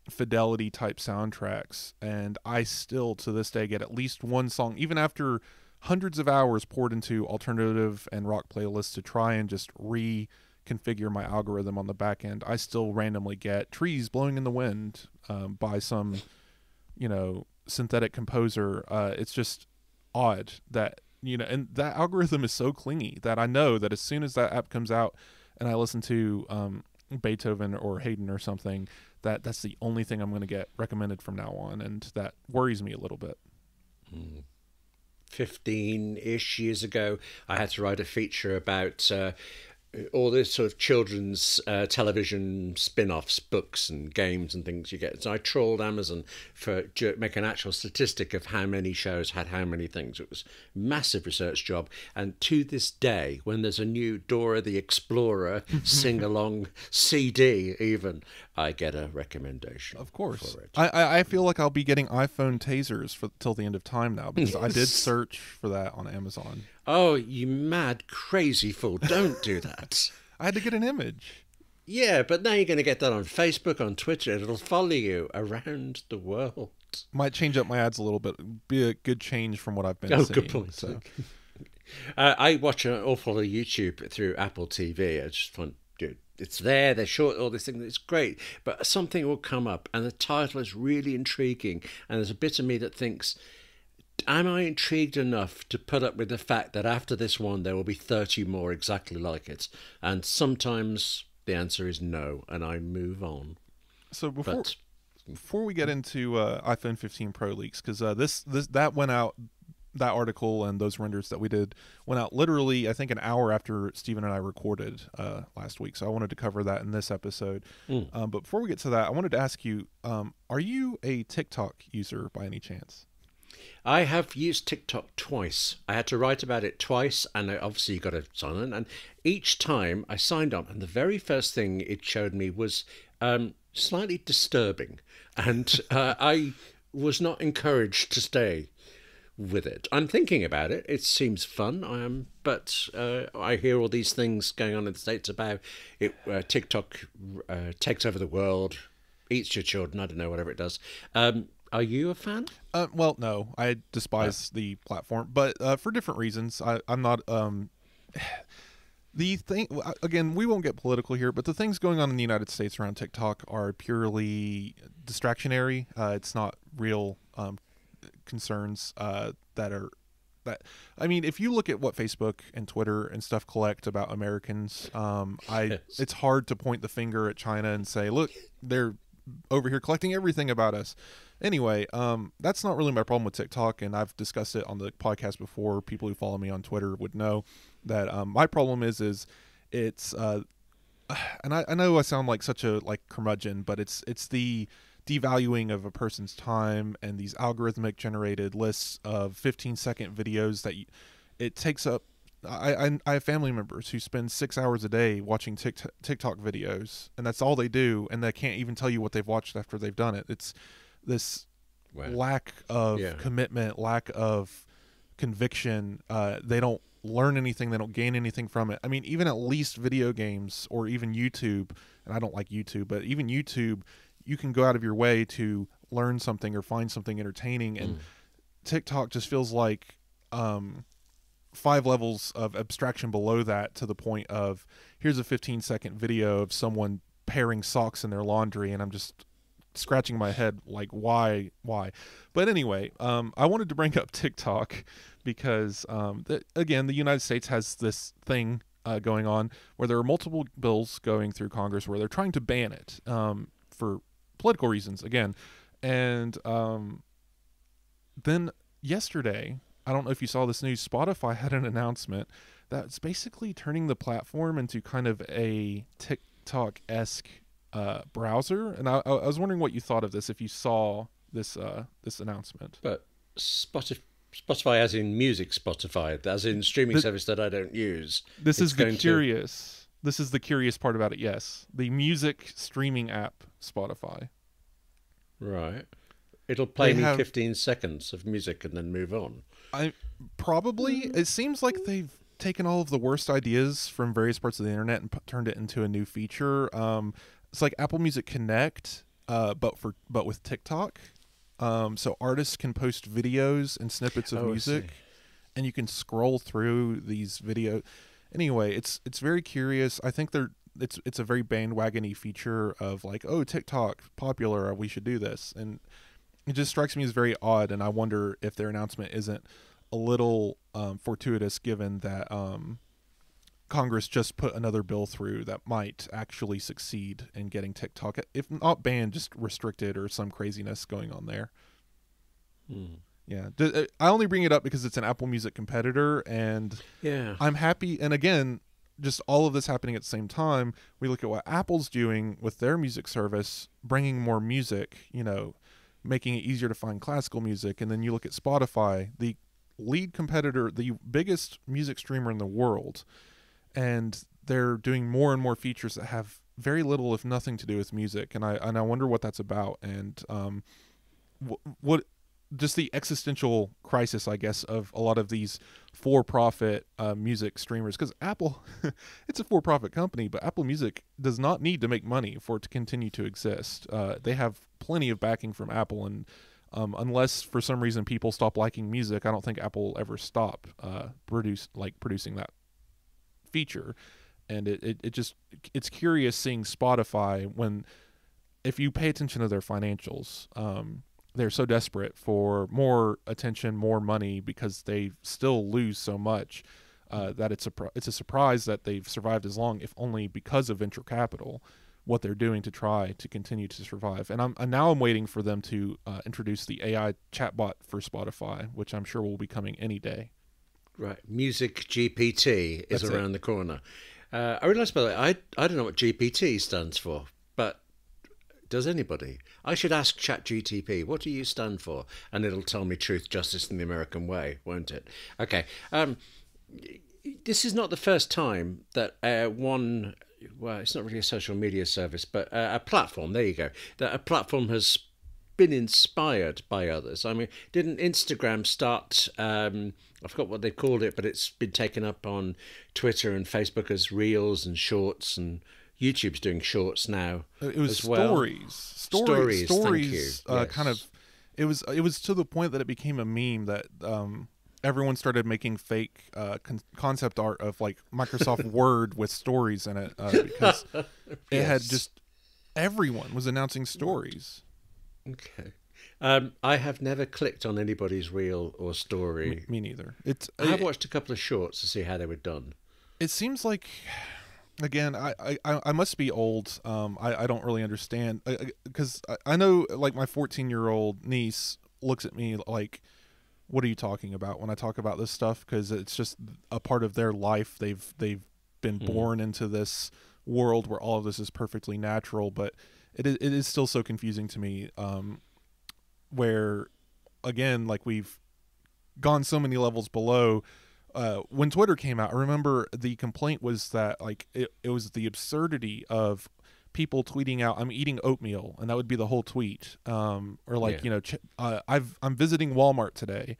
fidelity type soundtracks. And I still to this day get at least one song, even after hundreds of hours poured into alternative and rock playlists to try and just reconfigure my algorithm on the back end. I still randomly get Trees Blowing in the Wind by some synthetic composer. It's just odd that and that algorithm is so clingy that I know that as soon as that app comes out and I listen to Beethoven or Haydn or something, that's the only thing I'm going to get recommended from now on, and that worries me a little bit. 15-ish years ago, I had to write a feature about all this sort of children's television spin-offs, books and games and things you get. So I trawled Amazon to make an actual statistic of how many shows had how many things. It was a massive research job. And to this day, when there's a new Dora the Explorer sing-along CD even, I get a recommendation. Of course. For it. I feel like I'll be getting iPhone tasers till the end of time now, because I did search for that on Amazon. Oh, you mad, crazy fool. Don't do that. I had to get an image. Yeah, but now you're going to get that on Facebook, on Twitter. It'll follow you around the world. Might change up my ads a little bit. Be a good change from what I've been seeing. Good point. So. I watch an awful lot of YouTube through Apple TV. I just find, dude, it's there, they're short, all this thing, it's great. But something will come up and the title is really intriguing. And there's a bit of me that thinks, am I intrigued enough to put up with the fact that after this one there will be 30 more exactly like it? And sometimes the answer is no, and I move on. So before we get into iPhone 15 Pro leaks, because that went out, that article and those renders that we did went out literally, I think, an hour after Stephen and I recorded last week. So I wanted to cover that in this episode. But before we get to that, I wanted to ask you, are you a TikTok user by any chance? I have used TikTok twice. I had to write about it twice, and obviously you got to sign in. And each time I signed up, and the very first thing it showed me was slightly disturbing, and I was not encouraged to stay with it. I'm thinking about it. It seems fun. But I hear all these things going on in the States about it. TikTok takes over the world, eats your children. I don't know, whatever it does. Are you a fan? Well, no, I despise the platform, but for different reasons. I'm not. The thing, again, we won't get political here, but the things going on in the United States around TikTok are purely distractionary. It's not real concerns I mean, if you look at what Facebook and Twitter and stuff collect about Americans, it's hard to point the finger at China and say, look, they're over here collecting everything about us. Anyway, that's not really my problem with TikTok, and I've discussed it on the podcast before. People who follow me on Twitter would know that my problem is it's and I know I sound like such a curmudgeon, but it's the devaluing of a person's time and these algorithmic generated lists of 15-second videos that it takes up. I have family members who spend 6 hours a day watching TikTok videos, and that's all they do, and they can't even tell you what they've watched after they've done it. It's this Wow. lack of commitment, lack of conviction. They don't learn anything. They don't gain anything from it. I mean, even at least video games or even YouTube, and I don't like YouTube, but even YouTube, you can go out of your way to learn something or find something entertaining. And TikTok just feels like 5 levels of abstraction below that, to the point of, here's a 15-second video of someone pairing socks in their laundry, and I'm just scratching my head like, why? But anyway, I wanted to bring up TikTok because, again, the United States has this thing going on where there are multiple bills going through Congress where they're trying to ban it for political reasons, again. And then yesterday, I don't know if you saw this news, Spotify had an announcement that's basically turning the platform into kind of a TikTok-esque browser. And I was wondering what you thought of this, if you saw this announcement. But Spotify as in music Spotify, as in streaming service that I don't use. This is the curious part about it, yes. The music streaming app Spotify. Right. It'll play me 15 seconds of music and then move on. It seems like they've taken all of the worst ideas from various parts of the internet and turned it into a new feature. It's like Apple Music Connect, but with TikTok. So artists can post videos and snippets of music, and you can scroll through these videos. Anyway, it's very curious. I think it's a very bandwagon-y feature of like, oh, TikTok popular, we should do this, and it just strikes me as very odd. And I wonder if their announcement isn't a little fortuitous, given that Congress just put another bill through that might actually succeed in getting TikTok, if not banned, just restricted or some craziness going on there. Yeah, I only bring it up because it's an Apple Music competitor, and I'm happy. And again, just all of this happening at the same time, we look at what Apple's doing with their music service, bringing more music, making it easier to find classical music. And then you look at Spotify, the lead competitor, the biggest music streamer in the world, and they're doing more and more features that have very little, if nothing, to do with music. And I wonder what that's about, and what just the existential crisis, I guess, of a lot of these for-profit music streamers. Because Apple, it's a for-profit company, but Apple Music does not need to make money for it to continue to exist. They have plenty of backing from Apple, and unless for some reason people stop liking music, I don't think Apple will ever stop producing that feature. And it's curious seeing Spotify, when, if you pay attention to their financials, they're so desperate for more attention, more money, because they still lose so much, that it's a surprise that they've survived as long, if only because of venture capital, what they're doing to try to continue to survive. And I'm waiting for them to introduce the AI chatbot for Spotify, which I'm sure will be coming any day. Right, Music GPT is around the corner. I realised, by the way, I don't know what GPT stands for, but does anybody? I should ask ChatGTP, what do you stand for? And it'll tell me truth, justice, and the American way, won't it? Okay. This is not the first time that well, it's not really a social media service, but a platform, there you go, that a platform has been inspired by others. I mean, didn't Instagram start, I forgot what they called it, but it's been taken up on Twitter and Facebook as Reels and Shorts, and YouTube's doing Shorts now. It was as well. Stories. Thank you. Yes. Kind of. It was to the point that it became a meme that everyone started making fake concept art of like Microsoft Word with stories in it, because it had just, everyone was announcing stories. Okay. I have never clicked on anybody's reel or story. Me neither. I have watched a couple of shorts to see how they were done. It seems like, again, I must be old. I don't really understand, because I know, like, my 14-year-old niece looks at me like, what are you talking about when I talk about this stuff? Because it's just a part of their life. They've been born into this world where all of this is perfectly natural, but it is still so confusing to me, where, again, like, we've gone so many levels below. When Twitter came out, I remember the complaint was that, like, it was the absurdity of people tweeting out, "I'm eating oatmeal," and that would be the whole tweet. Or like, I'm visiting Walmart today.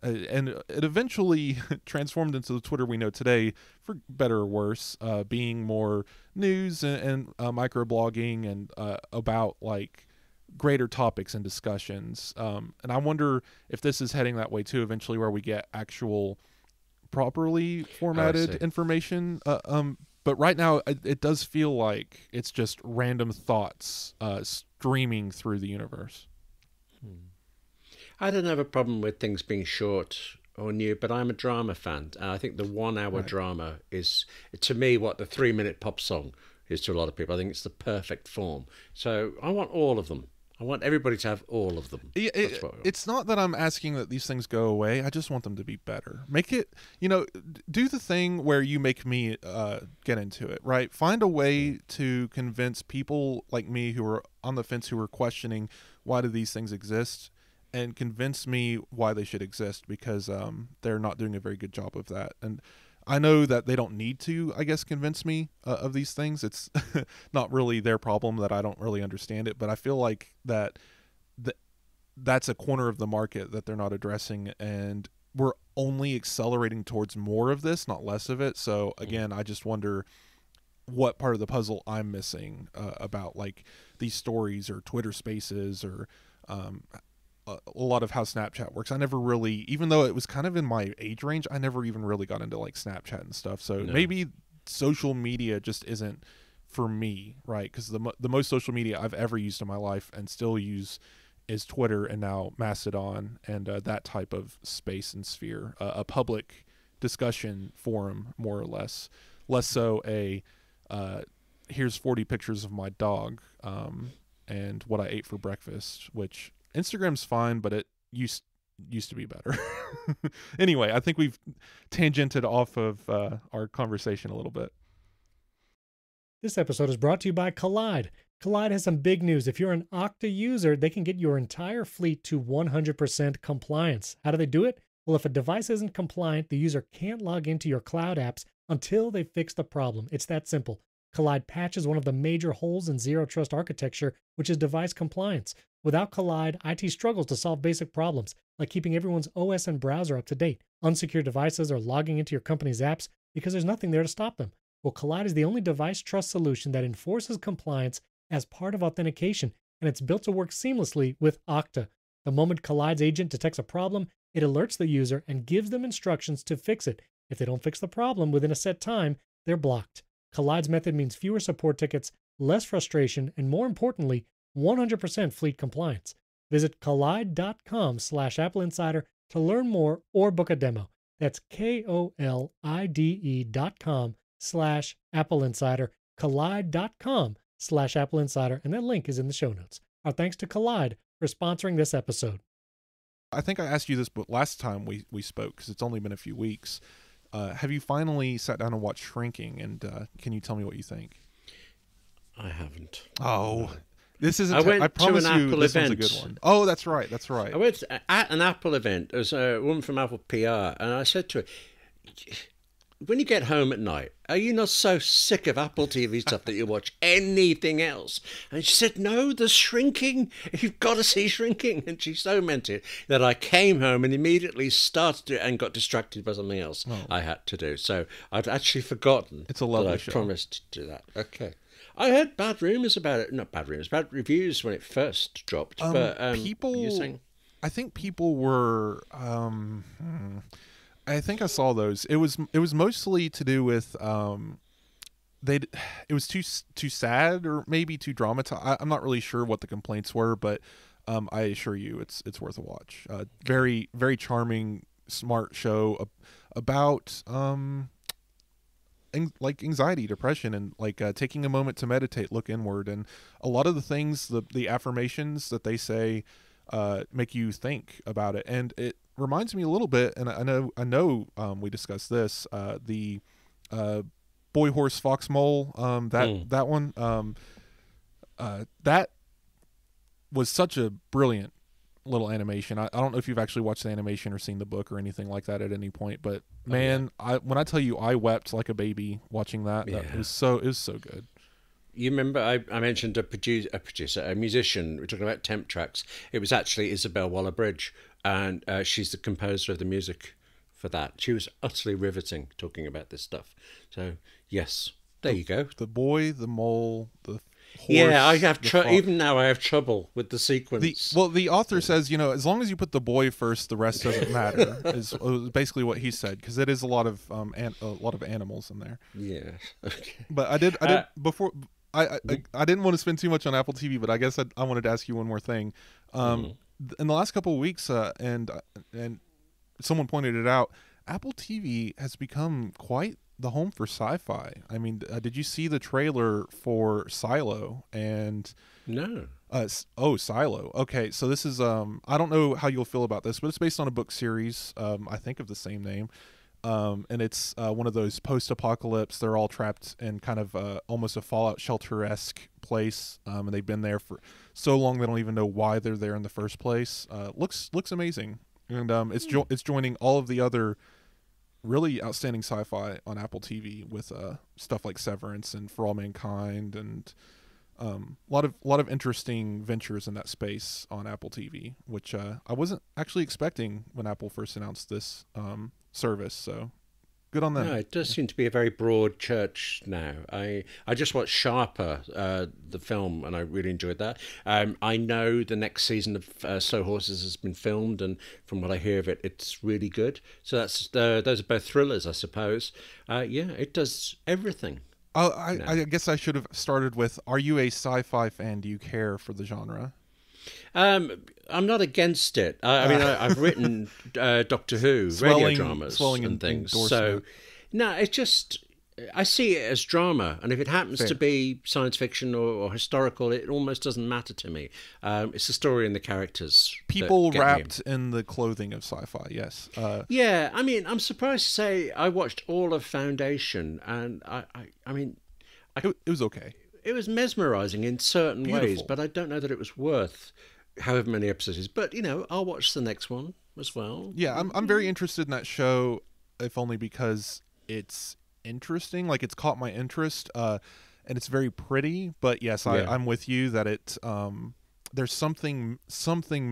And it eventually transformed into the Twitter we know today, for better or worse, being more news and microblogging and about like greater topics and discussions. And I wonder if this is heading that way too, eventually, where we get actual properly formatted information. But right now, it does feel like it's just random thoughts streaming through the universe. I don't have a problem with things being short or new, but I'm a drama fan. And I think the 1 hour drama is, to me, what the 3-minute pop song is to a lot of people. I think it's the perfect form. So I want all of them. I want everybody to have all of them. It's not that I'm asking that these things go away. I just want them to be better. Make it, do the thing where you make me get into it, right? Find a way to convince people like me who are on the fence, who are questioning why do these things exist, and convince me why they should exist, because they're not doing a very good job of that. And I know that they don't need to, I guess, convince me of these things. It's not really their problem that I don't really understand it, but I feel like that's a corner of the market that they're not addressing, and we're only accelerating towards more of this, not less of it. So again, I just wonder what part of the puzzle I'm missing about like these stories or Twitter Spaces or a lot of how Snapchat works. I never really, even though it was kind of in my age range, I never even really got into like Snapchat and stuff. So maybe social media just isn't for me, right? Because the most social media I've ever used in my life and still use is Twitter, and now Mastodon, and that type of space and sphere, a public discussion forum, more or less so a here's 40 pictures of my dog and what I ate for breakfast, which Instagram's fine, but it used to be better. Anyway, I think we've tangented off of our conversation a little bit. This episode is brought to you by Collide. Collide has some big news. If you're an Okta user, they can get your entire fleet to 100% compliance. How do they do it? Well, if a device isn't compliant, the user can't log into your cloud apps until they fix the problem. It's that simple. Collide patches one of the major holes in zero trust architecture, which is device compliance. Without Collide, IT struggles to solve basic problems, like keeping everyone's OS and browser up to date, unsecured devices, or logging into your company's apps because there's nothing there to stop them. Well, Collide is the only device trust solution that enforces compliance as part of authentication, and it's built to work seamlessly with Okta. The moment Collide's agent detects a problem, it alerts the user and gives them instructions to fix it. If they don't fix the problem within a set time, they're blocked. Collide's method means fewer support tickets, less frustration, and more importantly, 100% fleet compliance. Visit collide.com/AppleInsider to learn more or book a demo. That's KOLIDE.com/AppleInsider, collide.com/AppleInsider, and that link is in the show notes. Our thanks to Collide for sponsoring this episode. I think I asked you this, but last time we spoke, because it's only been a few weeks. Have you finally sat down and watched Shrinking, and can you tell me what you think? I haven't. Oh, this is. I promise to an you, Apple this event. one's a good one. Oh, that's right. I went at an Apple event. There was a woman from Apple PR, and I said to her, when you get home at night, are you not so sick of Apple TV stuff that you watch anything else? And she said, no, there's Shrinking. You've got to see Shrinking. And she so meant it that I came home and immediately started it and got distracted by something else I had to do. So I'd actually forgotten it's a lovely that I show. Promised to do that. Okay. I heard bad rumours about it. Not bad rumours, bad reviews when it first dropped. But people, you're saying? I think people were. I think I saw those. It was mostly to do with it was too sad or maybe too dramatized. I'm not really sure what the complaints were, but I assure you it's worth a watch. Very very charming, smart show about like anxiety, depression, and like taking a moment to meditate, look inward, and a lot of the things, the affirmations that they say make you think about it. And it reminds me a little bit, and I know we discussed this, the Boy Horse Fox Mole, that one, that was such a brilliant little animation. I don't know if you've actually watched the animation or seen the book or anything like that at any point, but man, when I tell you I wept like a baby watching that, it was so good. You remember I mentioned a musician. We're talking about temp tracks. It was actually Isabel Waller-Bridge, and she's the composer of the music for that. She was utterly riveting talking about this stuff. So yes, there you go. The boy, the mole, the horse. Yeah, I have even now I have trouble with the sequence. The author says, as long as you put the boy first, the rest doesn't matter. Is basically what he said, because it is a lot of animals in there. Yeah. Okay. But I did before. I didn't want to spend too much on Apple TV, but I guess I wanted to ask you one more thing. In the last couple of weeks, and someone pointed it out, Apple TV has become quite the home for sci-fi. I mean, did you see the trailer for Silo? And No. Silo. Okay, so this is I don't know how you'll feel about this, but it's based on a book series, I think of the same name. And it's one of those post-apocalypse. They're all trapped in kind of almost a Fallout Shelter-esque place, and they've been there for so long they don't even know why they're there in the first place. Looks amazing, and it's joining all of the other really outstanding sci-fi on Apple TV with stuff like Severance and For All Mankind, and a lot of interesting ventures in that space on Apple TV, which I wasn't actually expecting when Apple first announced this service. So good on them. No, it does seem to be a very broad church now. I just watched Sharper, the film, and I really enjoyed that. I know the next season of Slow Horses has been filmed, and from what I hear of it, it's really good. So those are both thrillers, I suppose. Yeah, it does everything. I guess I should have started with, are you a sci-fi fan? Do you care for the genre? I'm not against it. I mean, I've written Doctor Who radio dramas and things. So, no, it's just, I see it as drama. And if it happens to be science fiction or historical, it almost doesn't matter to me. It's the story and the characters. People wrapped in the clothing of sci-fi, yes. Yeah, I mean, I'm surprised to say I watched all of Foundation, and I mean... It was okay. It was mesmerizing in certain ways, but I don't know that it was worth however many episodes. But I'll watch the next one as well. Yeah, I'm very interested in that show, if only because it's interesting. Like, it's caught my interest, and it's very pretty. But yes, I'm with you that it there's something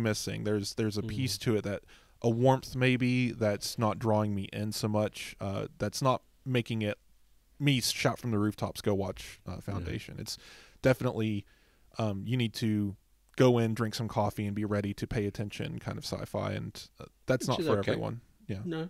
missing. There's a piece to it, that a warmth maybe that's not drawing me in so much. That's not making it me shout from the rooftops, go watch Foundation. It's definitely you need to go in, drink some coffee, and be ready to pay attention kind of sci-fi, and that's not for everyone. Yeah. No.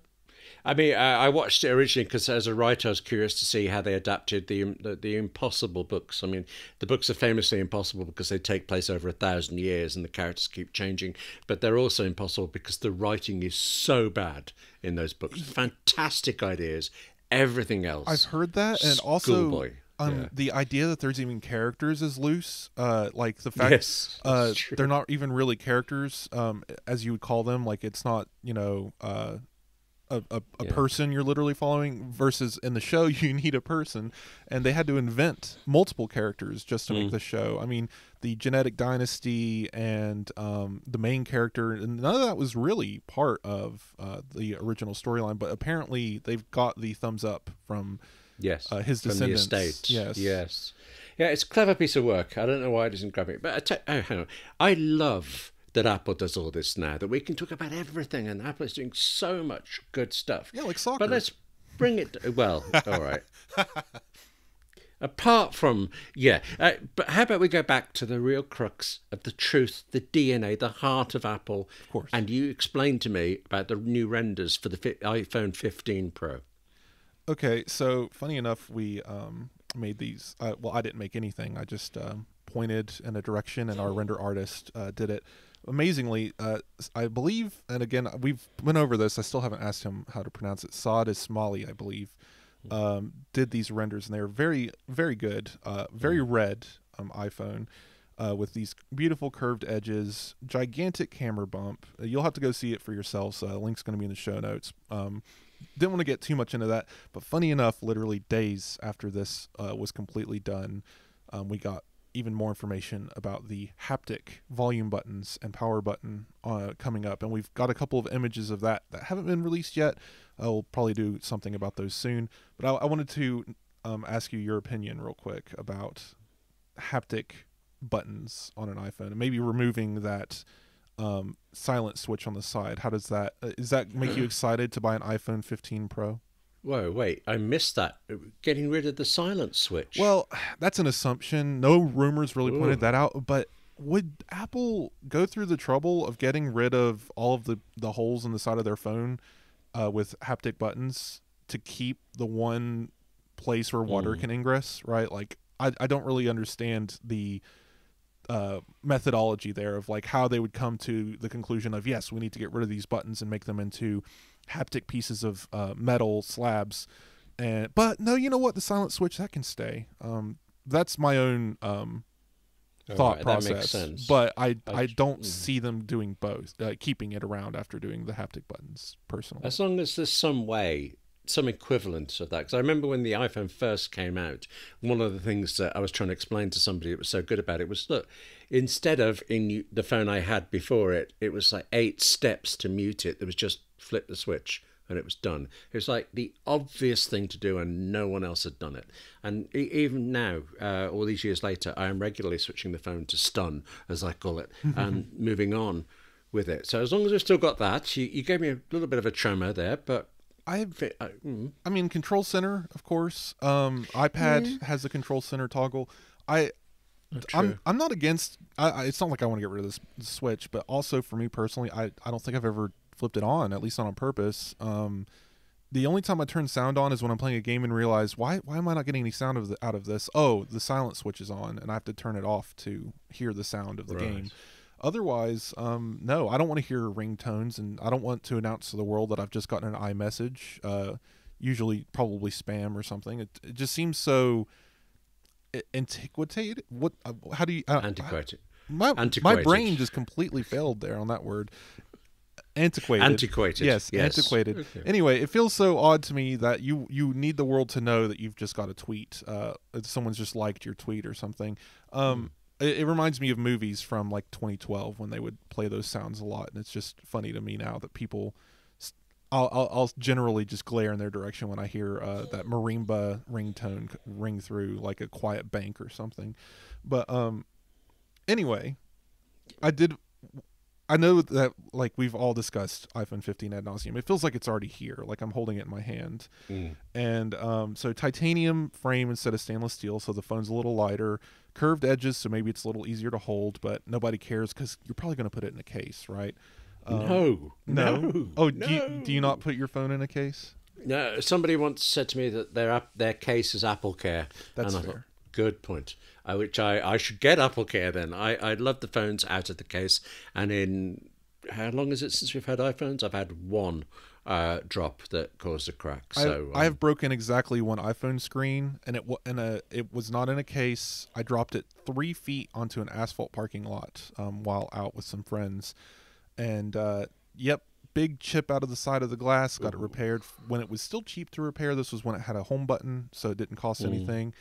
I mean, I watched it originally because as a writer, I was curious to see how they adapted the Impossible books. I mean, the books are famously impossible because they take place over 1,000 years and the characters keep changing, but they're also impossible because the writing is so bad in those books. Fantastic ideas. Everything else. I've heard that, and also the idea that there's even characters is loose. Like the fact they're not even really characters, as you would call them. Like, it's not a person you're literally following, versus in the show you need a person, and they had to invent multiple characters just to make the show. I mean, the genetic dynasty and the main character, and none of that was really part of the original storyline, but apparently they've got the thumbs up from his descendants. From the estate. Yes. Yeah, it's a clever piece of work. I don't know why it isn't grabbing it, but hang on. I love that Apple does all this now, that we can talk about everything, and Apple is doing so much good stuff. Yeah, like soccer. But let's bring it... Well, all right. Apart from... but how about we go back to the real crux of the truth, the DNA, the heart of Apple. Of course. And you explain to me about the new renders for the iPhone 15 Pro. Okay, so funny enough, we made these... well, I didn't make anything. I just pointed in a direction, and our render artist did it. Amazingly, I believe, and again, we've went over this, I still haven't asked him how to pronounce it, Saad Ismaili, I believe, did these renders, and they were very, very good, very red iPhone, with these beautiful curved edges, gigantic camera bump. You'll have to go see it for yourselves. Link's going to be in the show notes. Didn't want to get too much into that, but funny enough, literally days after this was completely done, we got even more information about the haptic volume buttons and power button coming up, and we've got a couple of images of that haven't been released yet. I'll probably do something about those soon, but I wanted to ask you your opinion real quick about haptic buttons on an iPhone, and maybe removing that silent switch on the side. How does that does that make you excited to buy an iPhone 15 Pro? Whoa, wait, I missed that. Getting rid of the silent switch. Well, that's an assumption. No rumors really pointed Ooh. that out, but would Apple go through the trouble of getting rid of all of the holes in the side of their phone with haptic buttons to keep the one place where water can ingress, right? Like, I don't really understand the methodology there of like how they would come to the conclusion of, yes, we need to get rid of these buttons and make them into haptic pieces of metal slabs. But no, you know what? The silent switch, that can stay. That's my own thought right, process. that makes sense. But I don't see them doing both, keeping it around after doing the haptic buttons, personally. As long as there's some way, some equivalent of that. Because I remember when the iPhone first came out, one of the things that I was trying to explain to somebody that was so good about it was, look, instead of in the phone I had before it, it was like 8 steps to mute it. There was just flip the switch and it was done. It was like the obvious thing to do, and no one else had done it. And even now, all these years later, I am regularly switching the phone to stun, as I call it, and moving on with it. So as long as we've still got that, you gave me a little bit of a tremor there, but I mean, Control Center, of course. iPad has a Control Center toggle. I'm not against. It's not like I want to get rid of this switch, but also for me personally, I don't think I've ever flipped it on, at least not on purpose. The only time I turn sound on is when I'm playing a game and realize why am I not getting any sound out of this? Oh, the silent switch is on, and I have to turn it off to hear the sound of the game. Otherwise, no, I don't want to hear ringtones, and I don't want to announce to the world that I've just gotten an iMessage, usually probably spam or something. It just seems so antiquated. What? How do you? Antiquated. My brain just completely failed there on that word. Antiquated. Antiquated. Yes, antiquated. Okay. Anyway, it feels so odd to me that you need the world to know that you've just got a tweet. That someone's just liked your tweet or something. It reminds me of movies from like 2012 when they would play those sounds a lot, and it's just funny to me now that people. I'll generally just glare in their direction when I hear that marimba ringtone ring through like a quiet bank or something. But anyway, I know that like we've all discussed iPhone 15 ad nauseum. It feels like it's already here, like I'm holding it in my hand. And so titanium frame instead of stainless steel, so the phone's a little lighter. Curved edges, so maybe it's a little easier to hold, but nobody cares because you're probably going to put it in a case, right? No. Oh, do you not put your phone in a case? No. Somebody once said to me that their case is AppleCare. That's and I fair. thought, good point. Which I should get AppleCare then. I love the phones out of the case. And in how long is it since we've had iPhones? I've had one drop that caused a crack. So I have broken exactly one iPhone screen, and it was not in a case. I dropped it 3 feet onto an asphalt parking lot while out with some friends, and big chip out of the side of the glass. Got it repaired when it was still cheap to repair. This was when it had a home button, so it didn't cost anything.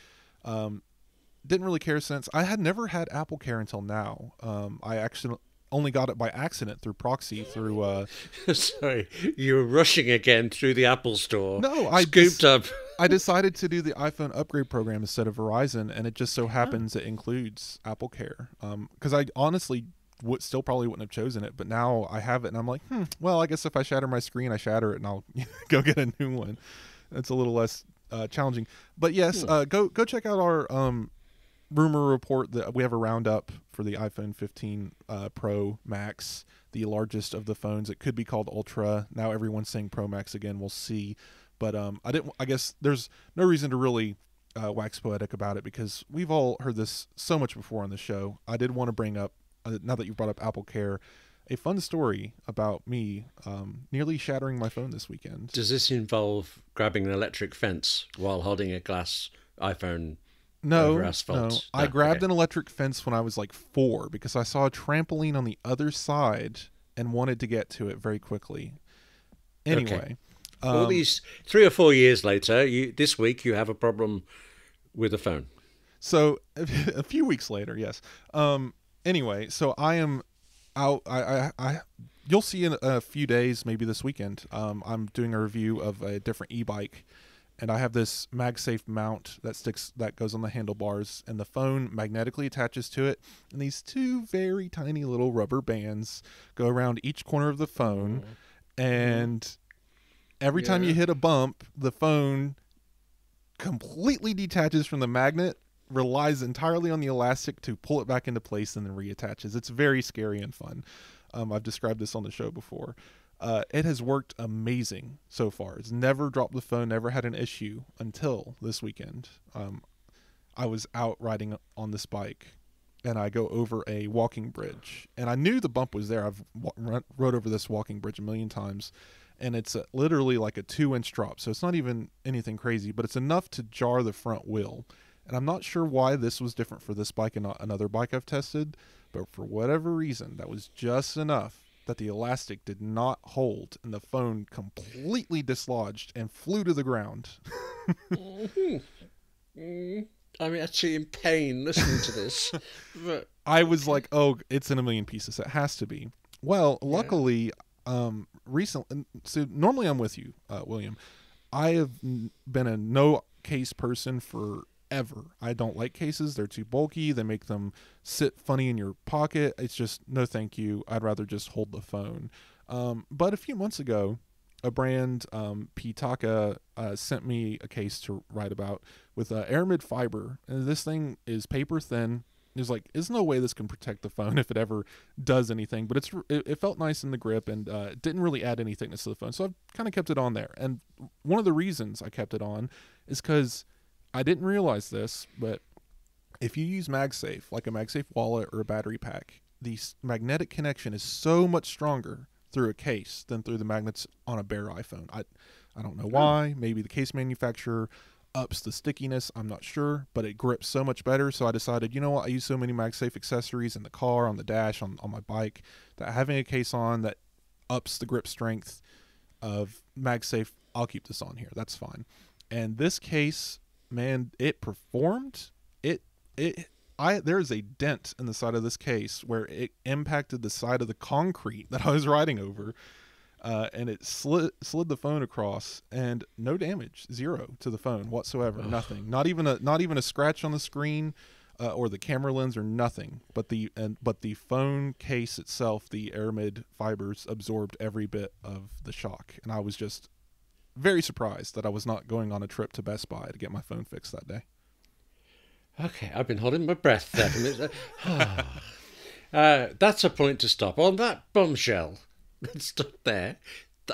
Didn't really care since. I had never had AppleCare until now. I actually only got it by accident through proxy through. Sorry, you were rushing again through the Apple store. No, I scooped up. I decided to do the iPhone upgrade program instead of Verizon, and it just so happens it includes AppleCare. Because I honestly still probably wouldn't have chosen it, but now I have it, and I'm like, well, I guess if I shatter my screen, I shatter it, and I'll go get a new one. That's a little less challenging. But yes, go check out our rumor report that we have a roundup for the iPhone 15 Pro Max, the largest of the phones. It could be called Ultra. Now everyone's saying Pro Max again. We'll see. But I guess there's no reason to really wax poetic about it because we've all heard this so much before on the show. I did want to bring up, now that you brought up AppleCare, a fun story about me nearly shattering my phone this weekend. Does this involve grabbing an electric fence while holding a glass iPhone? No. I grabbed an electric fence when I was like 4 because I saw a trampoline on the other side and wanted to get to it very quickly. Anyway. All these 3 or 4 years later, this week you have a problem with a phone. So a few weeks later, yes. Anyway, so I am out. You'll see in a few days, maybe this weekend, I'm doing a review of a different e-bike. and I have this MagSafe mount that goes on the handlebars, and the phone magnetically attaches to it, and these two very tiny little rubber bands go around each corner of the phone, and every time you hit a bump, the phone completely detaches from the magnet, relies entirely on the elastic to pull it back into place, and then reattaches. It's very scary and fun. I've described this on the show before. It has worked amazing so far. It's never dropped the phone, never had an issue until this weekend. I was out riding on this bike, and I go over a walking bridge, and I knew the bump was there. I've rode over this walking bridge a million times, and it's literally like a 2-inch drop, so it's not even anything crazy, but it's enough to jar the front wheel. And I'm not sure why this was different for this bike and not another bike I've tested, but for whatever reason, that was just enough that the elastic did not hold, and the phone completely dislodged and flew to the ground. I'm actually in pain listening to this. But I was like, oh, it's in a million pieces. It has to be. Well, luckily, recently, so normally I'm with you, William. I have been a no case person forever. I don't like cases. They're too bulky. They make them sit funny in your pocket. It's just, no thank you. I'd rather just hold the phone. But a few months ago, a brand, Pitaka, sent me a case to write about with aramid fiber. And this thing is paper thin. It's like, there's no way this can protect the phone if it ever does anything. But it felt nice in the grip, and it didn't really add any thickness to the phone. So I've kind of kept it on there. And one of the reasons I kept it on is because I didn't realize this, but if you use MagSafe, like a MagSafe wallet or a battery pack, the magnetic connection is so much stronger through a case than through the magnets on a bare iPhone. I don't know why. Maybe the case manufacturer ups the stickiness. I'm not sure, but it grips so much better. So I decided, you know what? I use so many MagSafe accessories in the car, on the dash, on my bike, that having a case on that ups the grip strength of MagSafe, I'll keep this on here. That's fine. And this case, man, it performed. There's a dent in the side of this case where it impacted the side of the concrete that I was riding over, and it slid the phone across, and no damage, zero to the phone whatsoever. Nothing, not even a scratch on the screen, or the camera lens, or nothing. But the phone case itself, the aramid fibers absorbed every bit of the shock, and I was just very surprised that I was not going on a trip to Best Buy to get my phone fixed that day. okay, I've been holding my breath there for a minute. That's a point to stop. On that bombshell, let's stop there.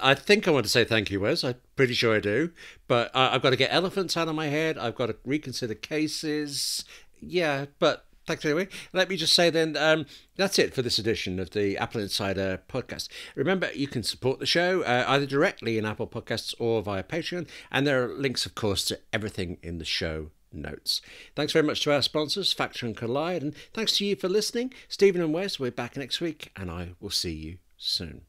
I think I want to say thank you, Wes. I'm pretty sure I do. But I've got to get elephants out of my head. I've got to reconsider cases. Yeah, but thanks anyway. Let me just say then, that's it for this edition of the Apple Insider podcast. Remember, you can support the show either directly in Apple Podcasts or via Patreon. And there are links, of course, to everything in the show notes. Thanks very much to our sponsors, Factor and Collide. And thanks to you for listening. Stephen and Wes, we're back next week, and I will see you soon.